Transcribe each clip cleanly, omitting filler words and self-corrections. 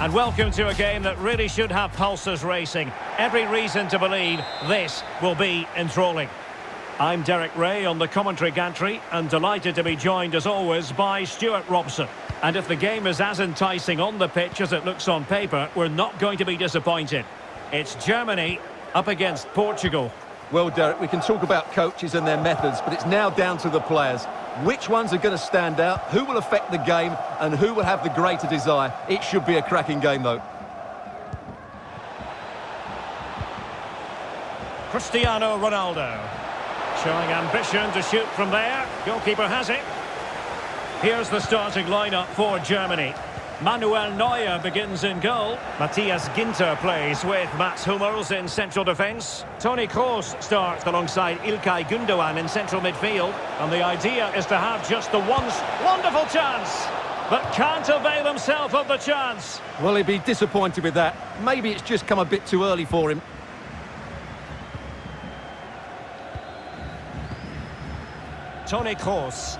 And welcome to a game that really should have pulses racing. Every reason to believe this will be enthralling. I'm Derek Ray on the commentary gantry and delighted to be joined as always by Stuart Robson. And if the game is as enticing on the pitch as it looks on paper, we're not going to be disappointed. It's Germany up against Portugal. Well, Derek, we can talk about coaches and their methods, but it's now down to the players. Which ones are going to stand out, who will affect the game, and who will have the greater desire? It should be a cracking game, though. Cristiano Ronaldo. Showing ambition to shoot from there. Goalkeeper has it. Here's the starting lineup for Germany. Manuel Neuer begins in goal. Matthias Ginter plays with Mats Hummels in central defence. Toni Kroos starts alongside İlkay Gündoğan in central midfield. And the idea is to have just the one wonderful chance, but can't avail himself of the chance. Well, he'd be disappointed with that. Maybe it's just come a bit too early for him. Toni Kroos.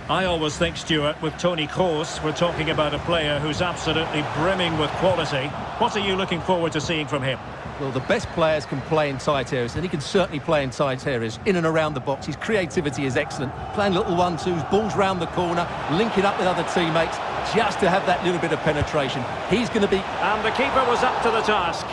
I always think, Stuart, with Toni Kroos, we're talking about a player who's absolutely brimming with quality. What are you looking forward to seeing from him? Well, the best players can play in tight areas, and he can certainly play in tight areas, in and around the box. His creativity is excellent. Playing little one-twos, balls round the corner, linking up with other teammates, just to have that little bit of penetration. He's going to be... And the keeper was up to the task.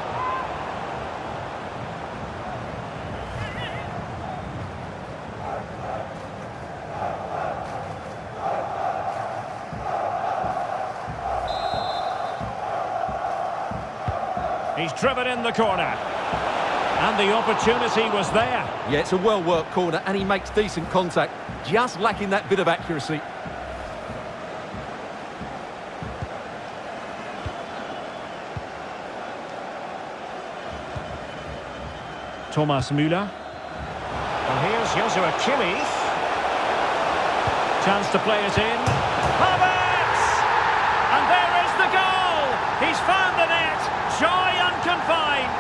He's driven in the corner. And the opportunity was there. Yeah, it's a well-worked corner, and he makes decent contact. Just lacking that bit of accuracy. Thomas Müller. And here's Joshua Kimmich. Chance to play it in. Havertz! And there is the goal! He's found the net. Joy unconfined.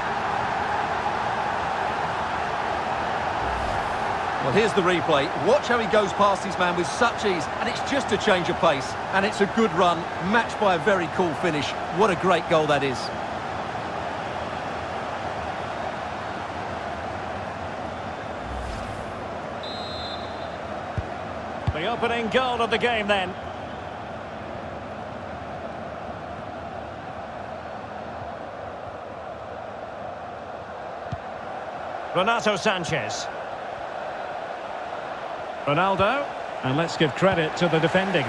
Well, here's the replay. Watch how he goes past his man with such ease, and it's just a change of pace. And it's a good run, matched by a very cool finish. What a great goal that is. The opening goal of the game then. Renato Sanchez. Ronaldo. And let's give credit to the defending.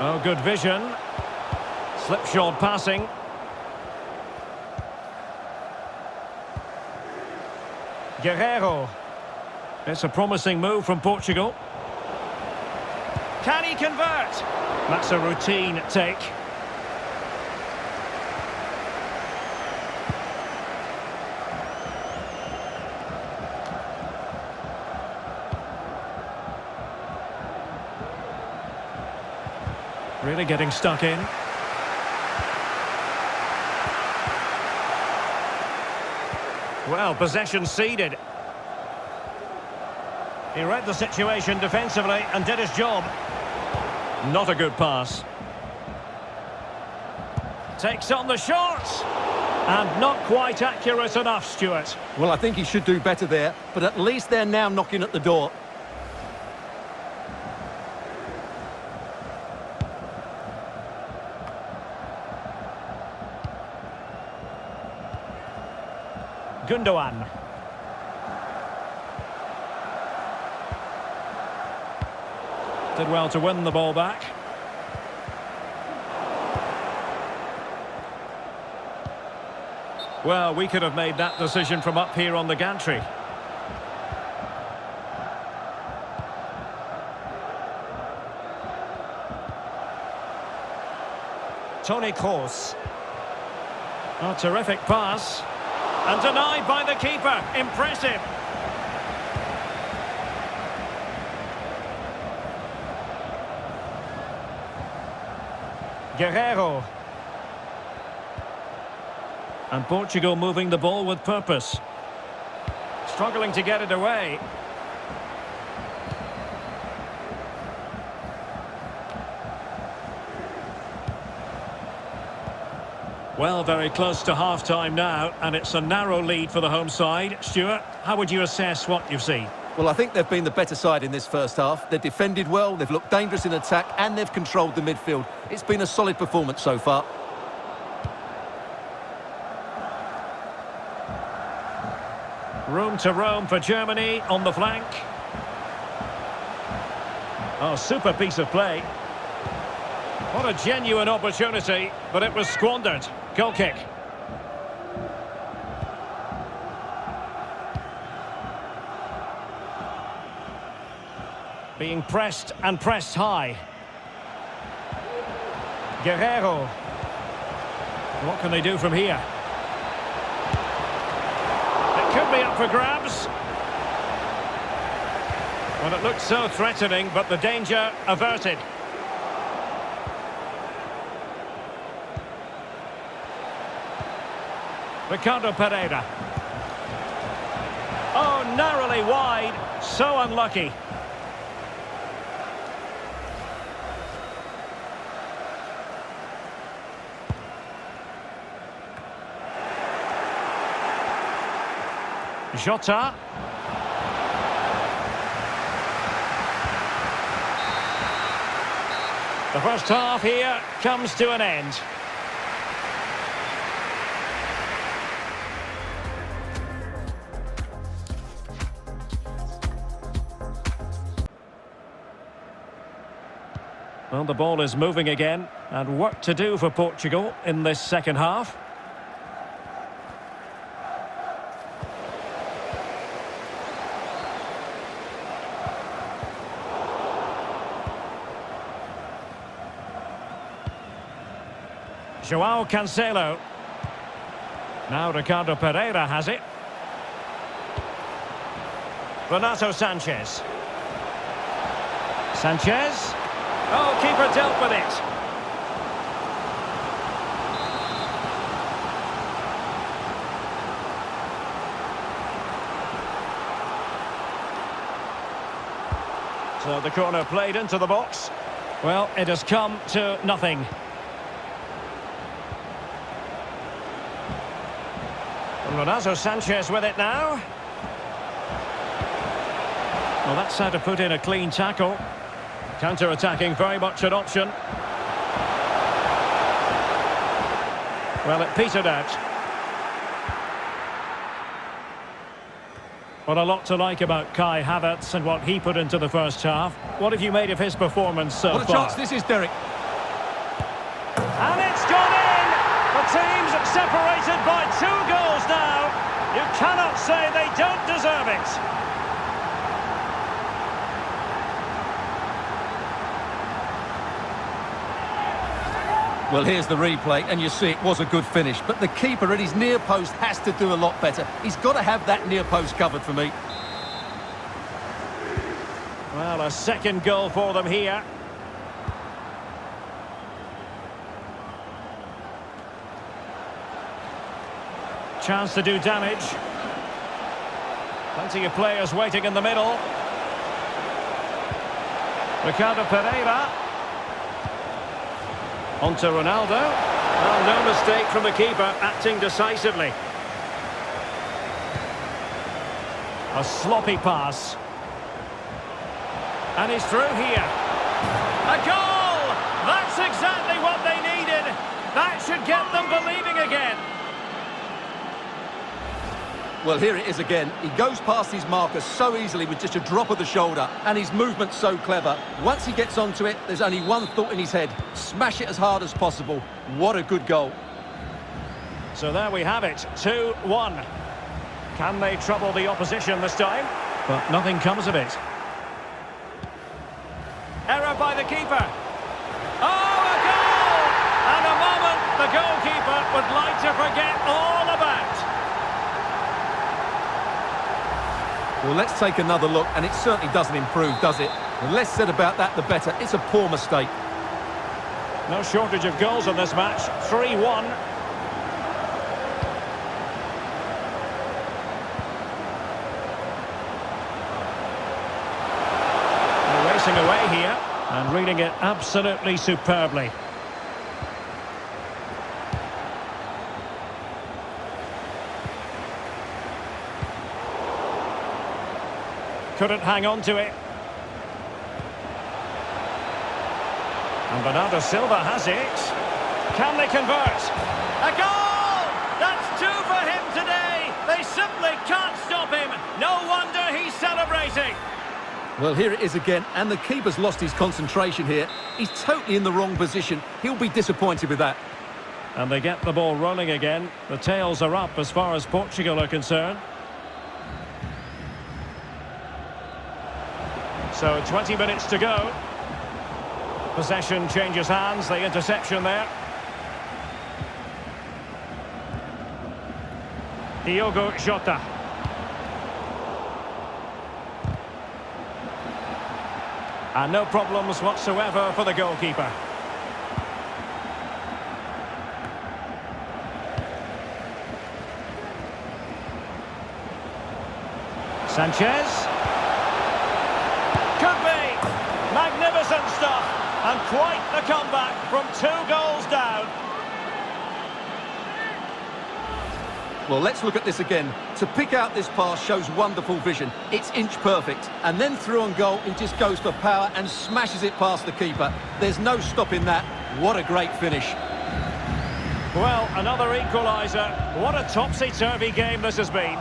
Oh, good vision. Slipshod passing. Guerreiro. It's a promising move from Portugal. Can he convert? That's a routine take. Really getting stuck in. Well, possession ceded. He read the situation defensively and did his job. Not a good pass. Takes on the shot. And not quite accurate enough, Stuart. Well, I think he should do better there, but at least they're now knocking at the door. Gündoğan. Did well to win the ball back. Well, we could have made that decision from up here on the gantry. Toni Kroos. Oh, terrific pass. And denied by the keeper. Impressive. Guerreiro. And Portugal moving the ball with purpose. Struggling to get it away. Well, very close to half-time now, and it's a narrow lead for the home side. Stuart, how would you assess what you've seen? Well, I think they've been the better side in this first half. They've defended well, they've looked dangerous in attack, and they've controlled the midfield. It's been a solid performance so far. Room to roam for Germany on the flank. Oh, super piece of play. What a genuine opportunity, but it was squandered. Goal kick. Being pressed and pressed high. Guerrero. What can they do from here? It could be up for grabs. Well, it looked so threatening, but the danger averted. Ricardo Pereira. Oh, narrowly wide. So unlucky. Jota. The first half here comes to an end. Well, the ball is moving again, and work to do for Portugal in this second half. João Cancelo. Now Ricardo Pereira has it. Renato Sanchez. Sanchez. Oh, keeper dealt with it. So the corner played into the box. Well, it has come to nothing. Renato Sanchez with it now. Well, that's how to put in a clean tackle. Counter-attacking, very much an option. Well, it petered out. Well, a lot to like about Kai Havertz and what he put into the first half. What have you made of his performance so far? What a chance this is, Derek. And it's gone in! The team's separated by 2 goals now. You cannot say they don't deserve it. Well, here's the replay, and you see it was a good finish. But the keeper at his near post has to do a lot better. He's got to have that near post covered for me. Well, a second goal for them here. Chance to do damage. Plenty of players waiting in the middle. Ricardo Pereira. On to Ronaldo. Well, no mistake from the keeper, acting decisively. A sloppy pass. And he's through here. A goal! That's exactly what they needed. That should get them believing again. Well, here it is again. He goes past his marker so easily with just a drop of the shoulder, and his movement's so clever. Once he gets onto it, there's only one thought in his head. Smash it as hard as possible. What a good goal. So there we have it, 2-1. Can they trouble the opposition this time? But nothing comes of it. Error by the keeper. Oh, a goal! And a moment the goalkeeper would like to forget all about. Well, let's take another look, and it certainly doesn't improve, does it? The less said about that, the better. It's a poor mistake. No shortage of goals in this match, 3-1. pressing away here and reading it absolutely superbly. Couldn't hang on to it. And Bernardo Silva has it. Can they convert? A goal! That's two for him today. They simply can't stop him. No wonder he's celebrating. Well, here it is again, and the keeper's lost his concentration here. He's totally in the wrong position. He'll be disappointed with that. And they get the ball rolling again. The tails are up as far as Portugal are concerned. So 20 minutes to go. Possession changes hands, the interception there. Diogo Jota. And no problems whatsoever for the goalkeeper. Sanchez. Could be. Magnificent stuff. And quite the comeback from 2 goals down. Well, let's look at this again. To pick out this pass shows wonderful vision. It's inch perfect. And then through on goal, he just goes for power and smashes it past the keeper. There's no stopping that. What a great finish. Well, another equaliser. What a topsy-turvy game this has been.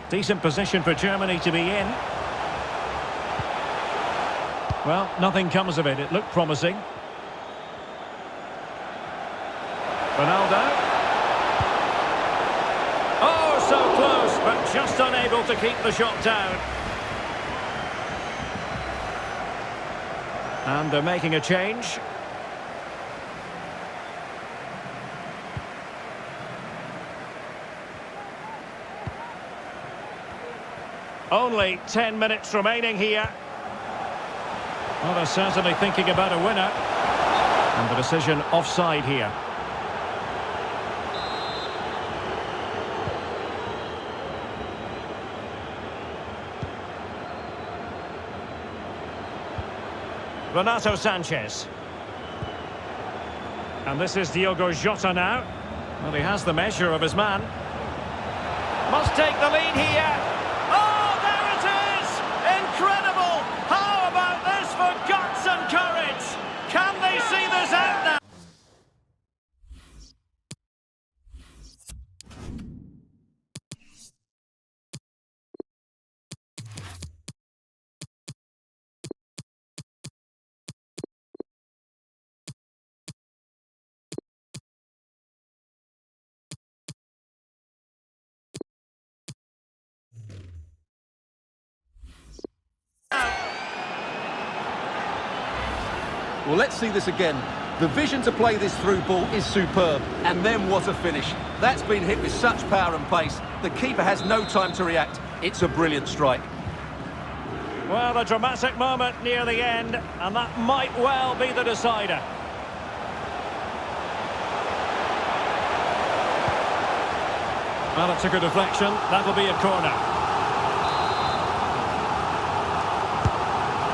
Decent position for Germany to be in. Well, nothing comes of it. It looked promising. Ronaldo. Oh, so close, but just unable to keep the shot down. And they're making a change. Only 10 minutes remaining here. Well, they're certainly thinking about a winner. And the decision offside here. Renato Sanchez. And this is Diogo Jota now. Well, he has the measure of his man. Must take the lead here. Oh, there it is! Incredible! How about this for guts and courage? Can they see this out now? Well, let's see this again. The vision to play this through ball is superb. And then what a finish. That's been hit with such power and pace. The keeper has no time to react. It's a brilliant strike. Well, a dramatic moment near the end, and that might well be the decider. Well, it took a deflection. That'll be a corner.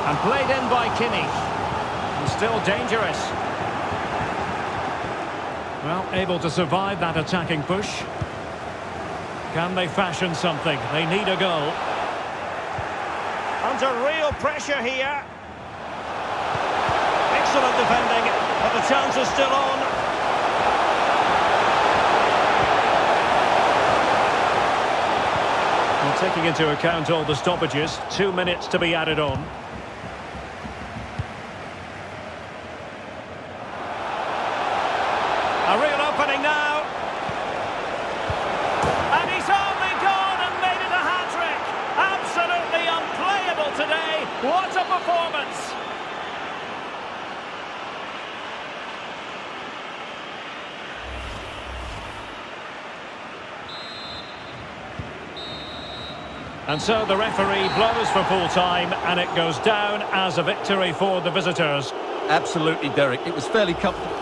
And played in by Kimmich. And still dangerous. Well, able to survive that attacking push. Can they fashion something? They need a goal. Under real pressure here. Excellent defending, but the chance is still on. And taking into account all the stoppages, 2 minutes to be added on. A real opening now. And he's only gone and made it a hat-trick. Absolutely unplayable today. What a performance. And so the referee blows for full time, and it goes down as a victory for the visitors. Absolutely, Derek. It was fairly comfortable.